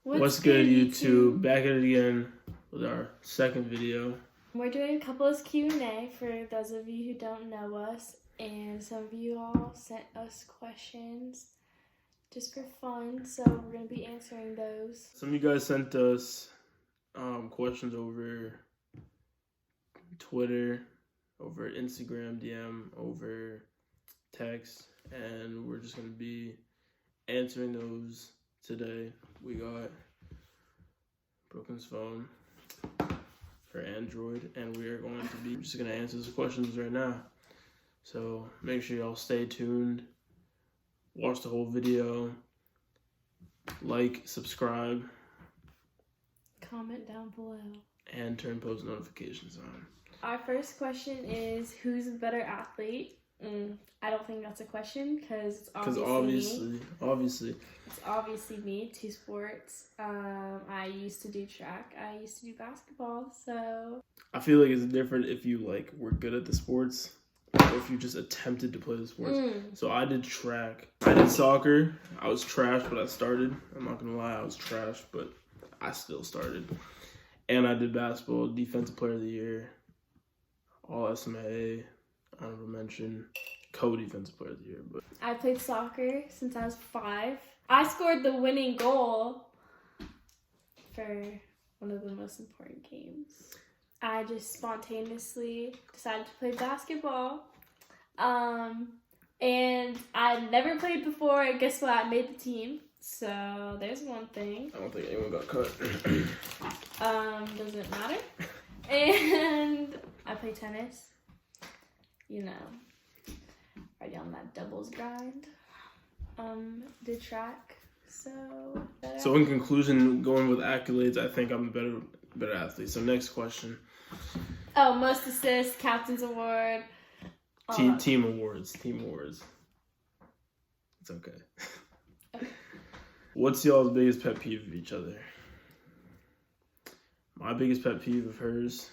What's good, YouTube? Back at it again with our second video. We're doing a couples Q&A for those of you who don't know us, and some of you all sent us questions just for fun, so we're going to be answering those. Some of you guys sent us questions over Twitter, over Instagram DM, over text, and we're just going to be answering those today. We got Brooklyn's phone for Android, and we are going to be just going to answer the questions right now. So make sure y'all stay tuned, watch the whole video, like, subscribe, Comment down below, and turn post notifications on. Our first question is, who's a better athlete? I don't think that's a question because it's obviously me. It's obviously me. Two sports. I used to do track. I used to do basketball. So I feel like it's different if you were good at the sports or if you just attempted to play the sports. So I did track. I did soccer. I was trash, but I started. I'm not gonna lie, I was trash, but I still started. And I did basketball, defensive player of the year, all SMA. Honorable mention, co-defensive player of the year. But I played soccer since I was 5. I scored the winning goal for one of the most important games. I just spontaneously decided to play basketball. And I never played before, and guess what? I made the team. So there's one thing. I don't think anyone got cut. Doesn't matter. And I play tennis. You know, already on that doubles grind. Did track, so in conclusion, going with accolades, I think I'm a better athlete. So next question. Oh, most assists, captain's award. Team awards. It's okay. What's y'all's biggest pet peeve of each other? My biggest pet peeve of hers.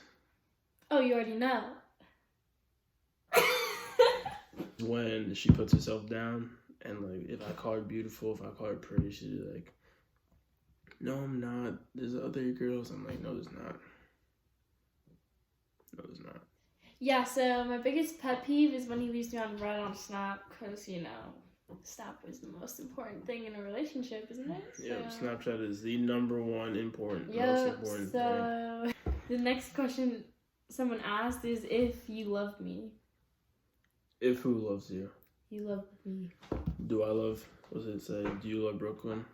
Oh, you already know. When she puts herself down, and if I call her beautiful, if I call her pretty, she's like, no, I'm not. There's other girls. I'm like, no, there's not. No, there's not. Yeah, so my biggest pet peeve is when he leaves me on red on Snap, because, Snap is the most important thing in a relationship, isn't it? Yeah, Snapchat is the number one most important thing. So the next question someone asked is if you love me. If who loves you? You love me. Do I love, what does it say? Do you love Brooklyn?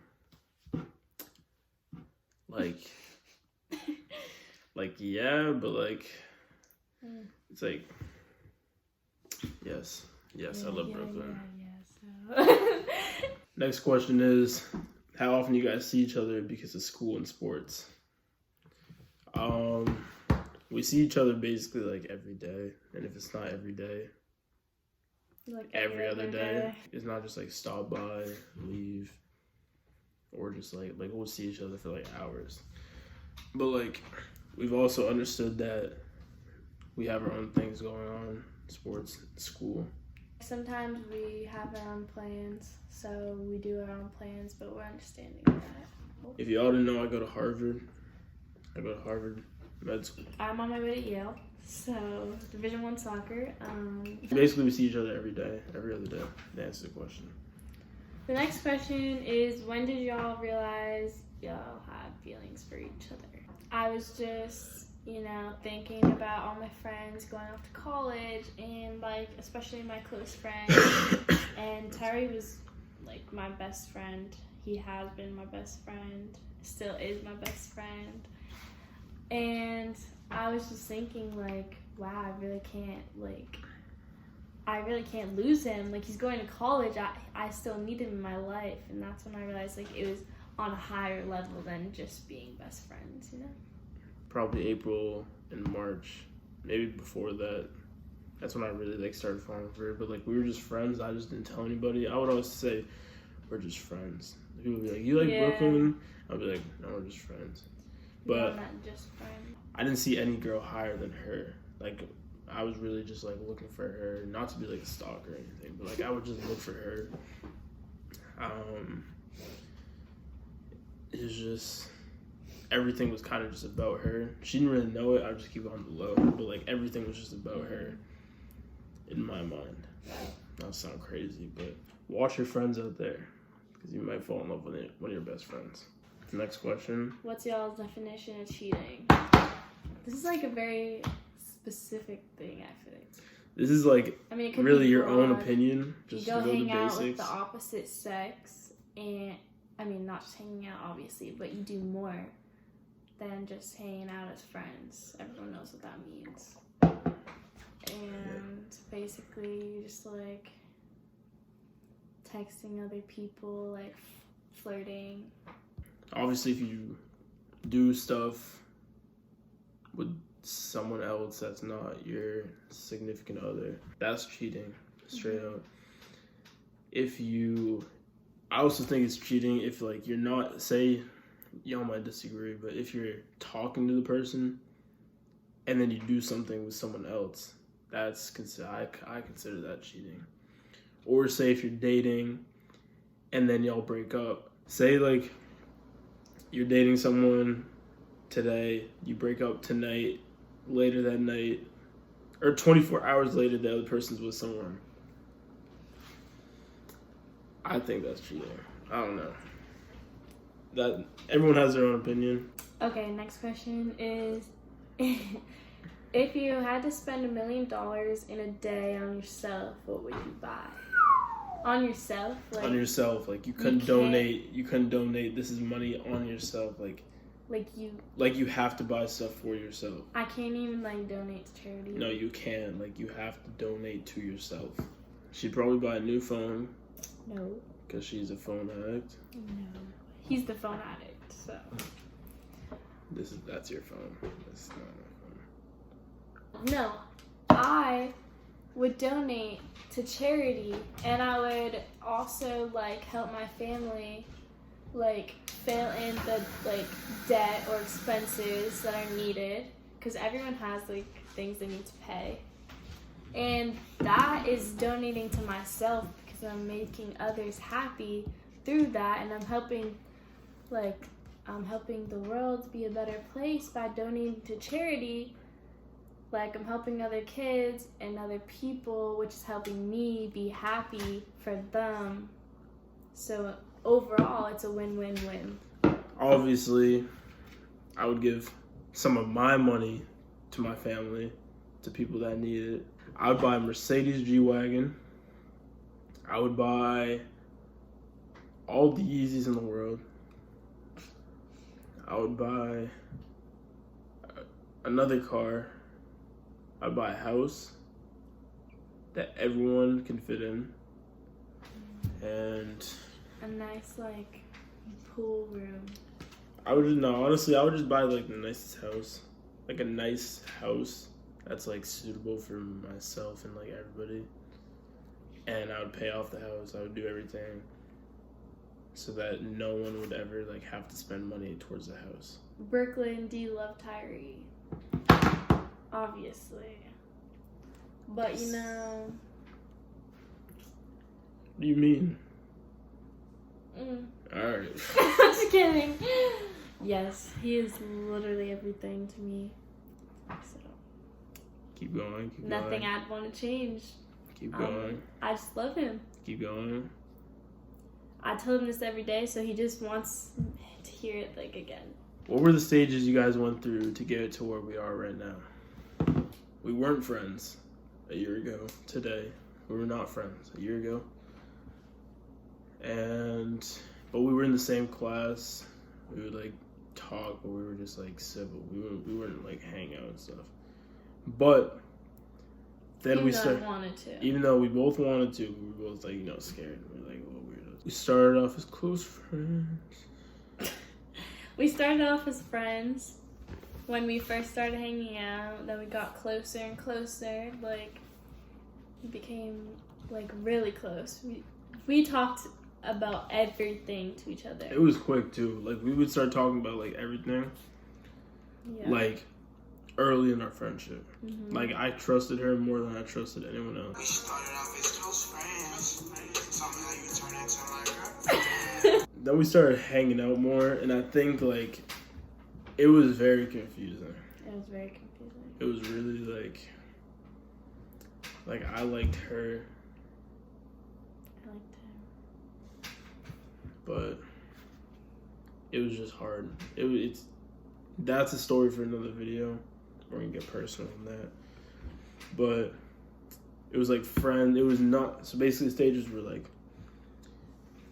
Yeah, but it's yes. Yes, I love Brooklyn. Next question is, how often do you guys see each other because of school and sports? We see each other basically every day, and if it's not every day, every other day. It's not just stop by, leave, or just we'll see each other for hours. But we've also understood that we have our own things going on, sports, school. Sometimes we have our own plans, so we do our own plans, but we're understanding that. If y'all didn't know, I go to Harvard. I go to Harvard Med School. I'm on my way to Yale, so Division I soccer. Basically, we see each other every day, every other day, to answer the question. The next question is, when did y'all realize y'all had feelings for each other? I was just, thinking about all my friends going off to college, and especially my close friends. And Tyree was my best friend. He has been my best friend, still is my best friend. And I was just thinking wow, I really can't lose him. He's going to college. I still need him in my life. And that's when I realized it was on a higher level than just being best friends, Probably April and March, maybe before that. That's when I really started falling for her. But we were just friends. I just didn't tell anybody. I would always say we're just friends. People would be like, you like Brooklyn? I'd be like, no, we're just friends. But not just friends. I didn't see any girl higher than her. I was really just looking for her, not to be a stalker or anything, but I would just look for her. is just everything was kind of just about her. She didn't really know it. I just keep on the low, but like everything was just about her in my mind. That sound crazy, but watch your friends out there because you might fall in love with one of your best friends. Next question. What's y'all's definition of cheating? This is like a very specific thing, I think. This is like, I mean, it could really be your broad. own opinion. Just you go to know hang the out basics. with the opposite sex, and I mean, not just hanging out, obviously, but you do more than just hanging out as friends. Everyone knows what that means. And basically, you just like texting other people, like flirting. Obviously, if you do stuff with someone else that's not your significant other, that's cheating, straight out. I also think it's cheating if like you're not, say, y'all might disagree, but if you're talking to the person and then you do something with someone else, that's I consider that cheating. Or say if you're dating and then y'all break up, say like you're dating someone today, you break up tonight, later that night, or 24 hours later the other person's with someone. I think that's cheating. I don't know. That everyone has their own opinion. Okay, next question is if you had to spend $1 million in a day on yourself, what would you buy? On yourself? Like, on yourself, like you couldn't donate. This is money on yourself, like you have to buy stuff for yourself. I can't even like donate to charity. No, you can. Like you have to donate to yourself. She'd probably buy a new phone. No. Because she's a phone addict. No. He's the phone addict, so. That's your phone. That's not my phone. No. I would donate to charity, and I would also like help my family like fill in the like debt or expenses that are needed, because everyone has like things they need to pay, and that is donating to myself because I'm making others happy through that, and I'm helping the world be a better place by donating to charity. Like, I'm helping other kids and other people, which is helping me be happy for them. So, overall, it's a win-win-win. Obviously, I would give some of my money to my family, to people that need it. I would buy a Mercedes G-Wagon. I would buy all the Yeezys in the world. I would buy another car. I'd buy a house that everyone can fit in, and a nice like pool room. I would just buy like the nicest house, like a nice house that's like suitable for myself and like everybody, and I would pay off the house. I would do everything so that no one would ever like have to spend money towards the house. Brooklyn, do you love Tyree? Obviously. But you know. What do you mean? Alright. I'm just kidding. Yes, he is literally everything to me. So. Keep going. Nothing I'd want to change. Keep going. I just love him. Keep going. I tell him this every day, so he just wants to hear it like again. What were the stages you guys went through to get to where we are right now? We weren't friends a year ago today. We were not friends a year ago. But we were in the same class. We would like talk, but we were just like civil. We weren't like hang out and stuff. But then even though we both wanted to, we were both like, scared. We were like little weirdos. We started off as close friends. We started off as friends when we first started hanging out. Then we got closer and closer. Like, we became like really close. We talked about everything to each other. It was quick too. Like, we would start talking about like everything. Yeah. Like early in our friendship. Mm-hmm. Like, I trusted her more than I trusted anyone else. We started off as close friends. then we started hanging out more, and I think like it was very confusing. It was very confusing. It was really like I liked her, I liked him. but it was just hard. It's that's a story for another video. We're gonna get personal on that, but it was like friend. It was not. So basically, the stages were like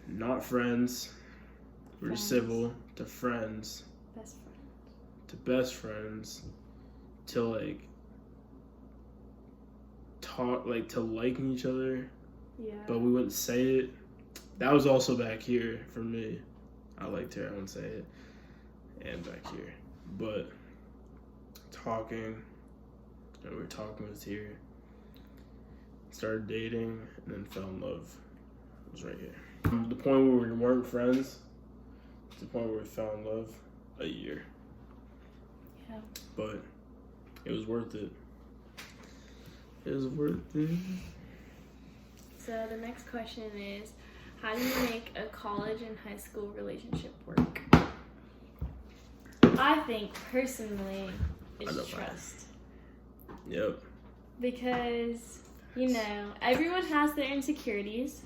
not friends. We were civil to friends. Best friend. To best friends. To like talk, like to liking each other. Yeah. But we wouldn't say it. That was also back here for me. I liked her. I wouldn't say it. And back here, but talking. And we were talking with here. Started dating and then fell in love. It was right here. The point where we weren't friends, to the point where we fell in love, a year. Yeah. But it was worth it. It was worth it. So the next question is, how do you make a college and high school relationship work? I think personally it's trust. Yep. Because, you know, everyone has their insecurities,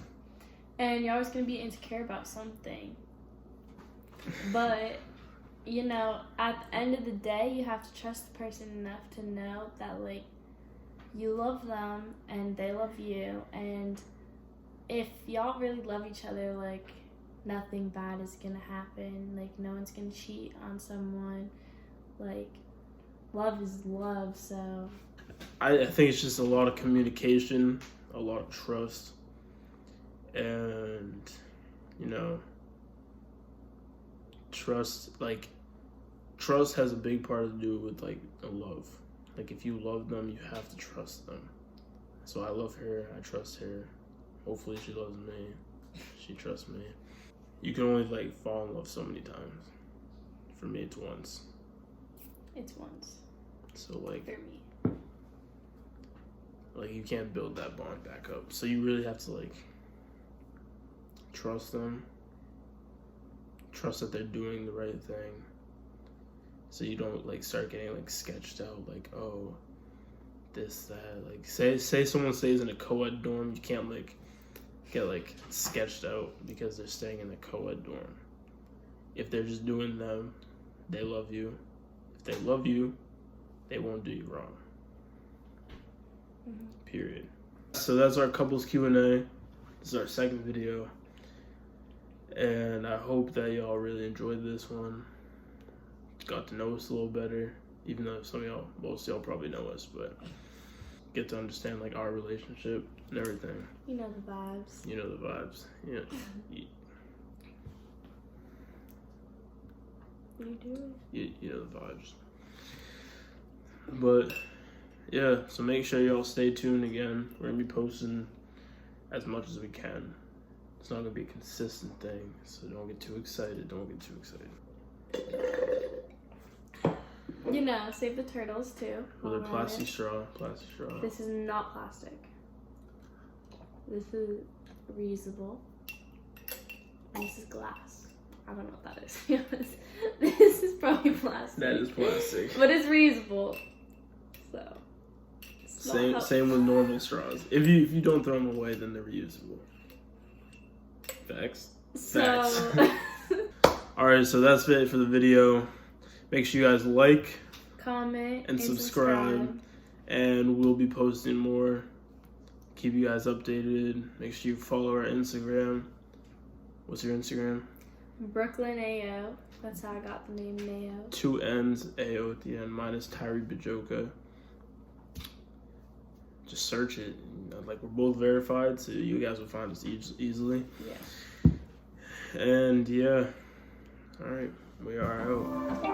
and you're always going to be insecure about something. But, you know, at the end of the day, you have to trust the person enough to know that, like, you love them and they love you. And if y'all really love each other, like, nothing bad is going to happen. Like, no one's going to cheat on someone. Like, love is love, so... I think it's just a lot of communication, a lot of trust, and, you know, trust has a big part to do with, like, a love. Like, if you love them, you have to trust them. So I love her, I trust her. Hopefully she loves me, she trusts me. You can only, like, fall in love so many times. For me, it's once. It's once. So, like... For me. Like, you can't build that bond back up. So you really have to, like, trust them. Trust that they're doing the right thing. So you don't, like, start getting, like, sketched out. Like, oh, this, that. Like, say someone stays in a co-ed dorm. You can't, like, get, like, sketched out because they're staying in a co-ed dorm. If they're just doing them, they love you. If they love you, they won't do you wrong. Mm-hmm. Period. So that's our couples Q&A. This is our second video. And I hope that y'all really enjoyed this one. Got to know us a little better. Even though most of y'all probably know us, but get to understand like our relationship and everything. You know the vibes. You know the vibes. Yeah. You do. You know the vibes. But yeah, so make sure y'all stay tuned again. We're gonna be posting as much as we can. It's not gonna be a consistent thing, so don't get too excited. You know, save the turtles too. With a plastic straw. This is not plastic. This is reusable. And this is glass. I don't know what that is, to be honest. This is probably plastic. That is plastic. But it's reusable. So. Same with normal straws. If you don't throw them away, then they're reusable. Facts. Alright, so that's it for the video. Make sure you guys like, comment, and subscribe. And we'll be posting more. Keep you guys updated. Make sure you follow our Instagram. What's your Instagram? Brooklyn AO. That's how I got the name Nao. 2 N's, AO at the end. Mine is Tyree Bajoka. Just search it. You know, like, we're both verified, so you guys will find us easily. Yeah. And yeah. Alright, we are out.